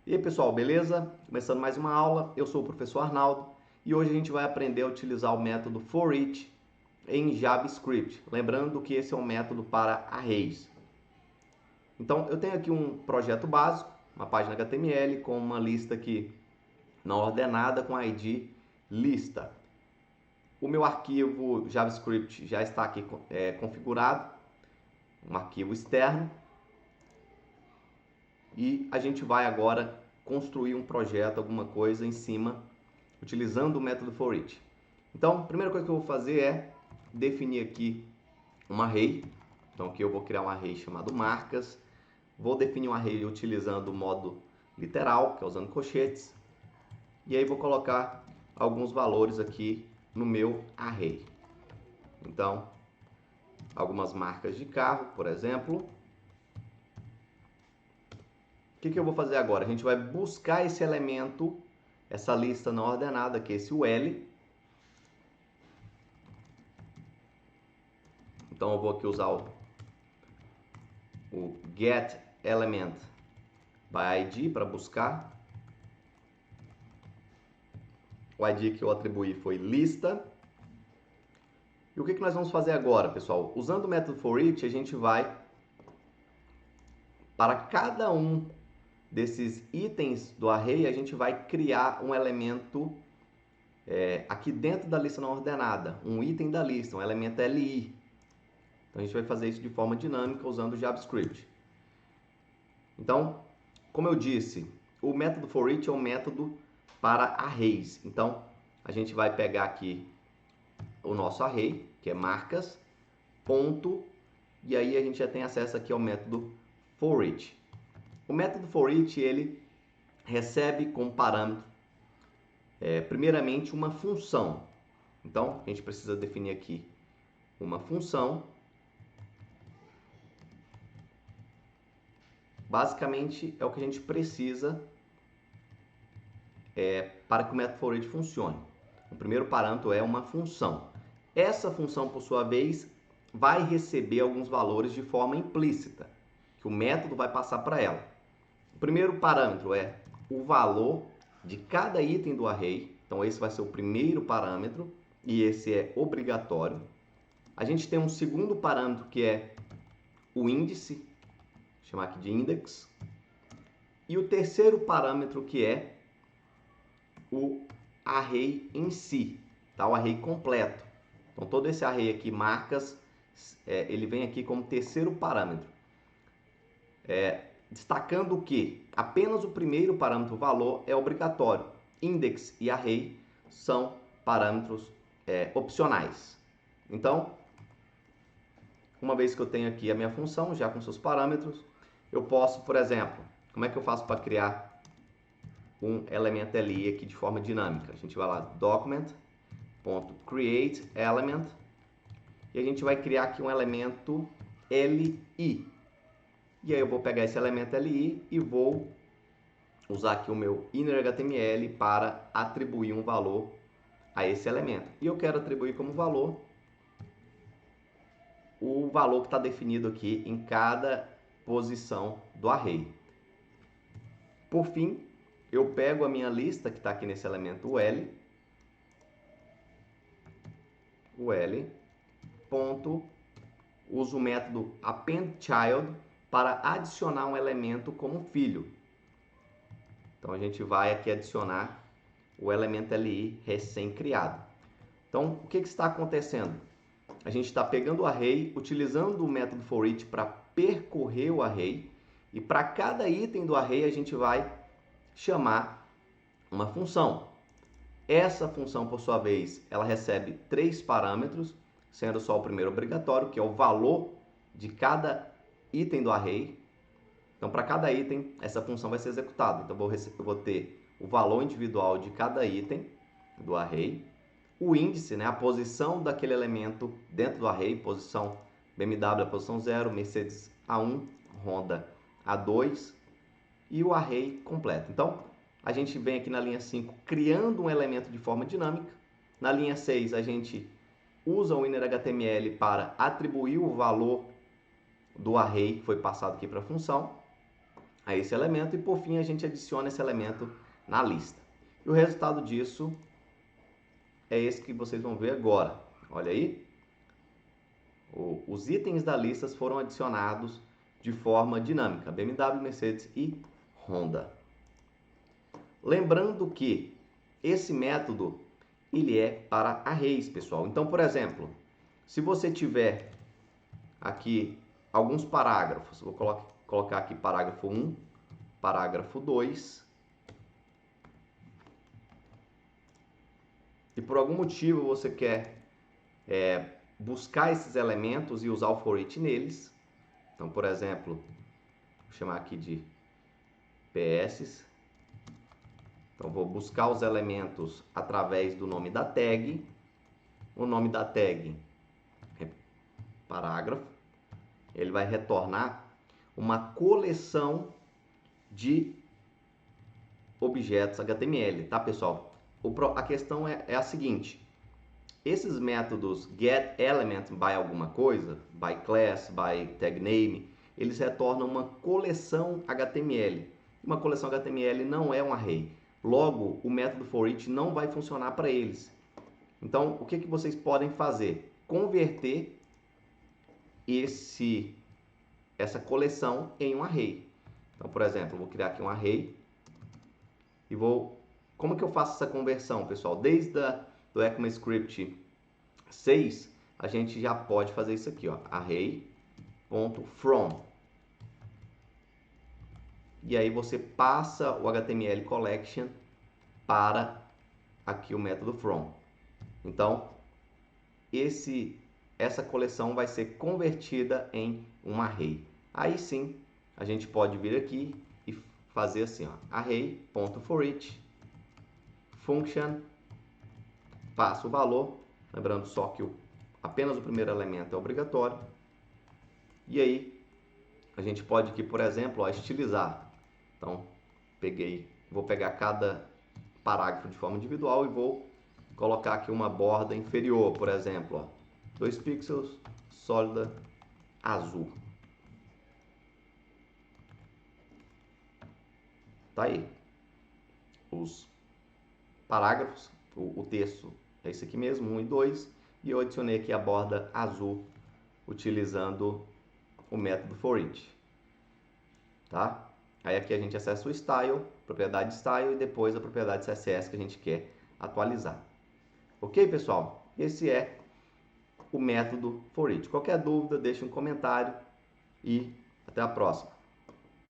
E aí pessoal, beleza? Começando mais uma aula, eu sou o professor Arnaldo e hoje a gente vai aprender a utilizar o método ForEach em JavaScript. Lembrando que esse é um método para arrays. Então eu tenho aqui um projeto básico, uma página HTML com uma lista aqui não ordenada com ID lista. O meu arquivo JavaScript já está aqui configurado, um arquivo externo. E a gente vai agora construir um projeto, alguma coisa em cima, utilizando o método ForEach. Então, a primeira coisa que eu vou fazer é definir aqui um array. Então, aqui eu vou criar um array chamado marcas. Vou definir um array utilizando o modo literal, que é usando colchetes. E aí vou colocar alguns valores aqui no meu array. Então, algumas marcas de carro, por exemplo. O que eu vou fazer agora? A gente vai buscar esse elemento, essa lista não ordenada, que é esse L. Então eu vou aqui usar o getElementById para buscar. O ID que eu atribuí foi lista. E o que nós vamos fazer agora, pessoal? Usando o método ForEach, a gente vai, para cada um desses itens do array, a gente vai criar um elemento aqui dentro da lista não ordenada, um item da lista, um elemento LI. Então a gente vai fazer isso de forma dinâmica usando o JavaScript. Então, como eu disse, o método ForEach é um método para arrays. Então a gente vai pegar aqui o nosso array, que é marcas, ponto, e aí a gente já tem acesso aqui ao método ForEach. O método ForEach, ele recebe como parâmetro, primeiramente, uma função. Então, a gente precisa definir aqui uma função. Basicamente, é o que a gente precisa para que o método ForEach funcione. O primeiro parâmetro é uma função. Essa função, por sua vez, vai receber alguns valores de forma implícita, que o método vai passar para ela. O primeiro parâmetro é o valor de cada item do array. Então, esse vai ser o primeiro parâmetro e esse é obrigatório. A gente tem um segundo parâmetro que é o índice, vou chamar aqui de index. E o terceiro parâmetro que é o array em si, tá? O array completo. Então, todo esse array aqui, marcas, ele vem aqui como terceiro parâmetro. Destacando que apenas o primeiro parâmetro, valor, é obrigatório. Index e array são parâmetros opcionais. Então, uma vez que eu tenho aqui a minha função, já com seus parâmetros, eu posso, por exemplo, como é que eu faço para criar um elemento LI aqui de forma dinâmica? A gente vai lá, document.createElement, e a gente vai criar aqui um elemento LI. E aí eu vou pegar esse elemento LI e vou usar aqui o meu innerHTML para atribuir um valor a esse elemento. E eu quero atribuir como valor o valor que está definido aqui em cada posição do array. Por fim, eu pego a minha lista que está aqui nesse elemento o L, ponto, uso o método appendChild para adicionar um elemento como filho. Então a gente vai aqui adicionar o elemento LI recém-criado. Então o que está acontecendo? A gente está pegando o array, utilizando o método ForEach para percorrer o array, e para cada item do array a gente vai chamar uma função. Essa função, por sua vez, ela recebe 3 parâmetros, sendo só o primeiro obrigatório, que é o valor de cada item do array. Então, para cada item, essa função vai ser executada. Então, eu vou ter o valor individual de cada item do array, o índice, né, a posição daquele elemento dentro do array, posição BMW a posição 0, Mercedes A1, Honda A2, e o array completo. Então, a gente vem aqui na linha 5 criando um elemento de forma dinâmica. Na linha 6, a gente usa o innerHTML para atribuir o valor do array que foi passado aqui para a função. a esse elemento e por fim a gente adiciona esse elemento na lista. E o resultado disso é esse que vocês vão ver agora. Olha aí, os itens da lista foram adicionados de forma dinâmica, BMW, Mercedes e Honda. Lembrando que esse método ele é para arrays, pessoal. Então, por exemplo, se você tiver aqui alguns parágrafos, vou colocar aqui parágrafo 1, parágrafo 2, e por algum motivo você quer buscar esses elementos e usar o for each neles. Então, por exemplo, vou chamar aqui de PS. Então, vou buscar os elementos através do nome da tag. O nome da tag é parágrafo. Ele vai retornar uma coleção de objetos HTML, tá, pessoal? A questão é a seguinte: esses métodos getElement by alguma coisa, by class, by tag name, eles retornam uma coleção HTML. Uma coleção HTML não é um array. Logo, o método forEach não vai funcionar para eles. Então, o que vocês podem fazer? Converter essa coleção em um array. Então, por exemplo, eu vou criar aqui um array e vou... Como que eu faço essa conversão, pessoal? Desde do ECMAScript 6, a gente já pode fazer isso aqui, ó, array.from. E aí você passa o HTML collection para aqui o método from. Então, essa coleção vai ser convertida em um array. Aí sim, a gente pode vir aqui e fazer assim, ó, array.forEach function, passa o valor, lembrando só que apenas o primeiro elemento é obrigatório. E aí, a gente pode aqui, por exemplo, ó, estilizar. Então, vou pegar cada parágrafo de forma individual e vou colocar aqui uma borda inferior, por exemplo, ó, 2 pixels, sólida, azul. Tá aí. Os parágrafos, o texto é esse aqui mesmo, 1 e 2, e eu adicionei aqui a borda azul utilizando o método forEach. Tá? Aí aqui a gente acessa o style, propriedade style e depois a propriedade CSS que a gente quer atualizar. Ok, pessoal? Esse é o método forEach. Qualquer dúvida, deixe um comentário e até a próxima.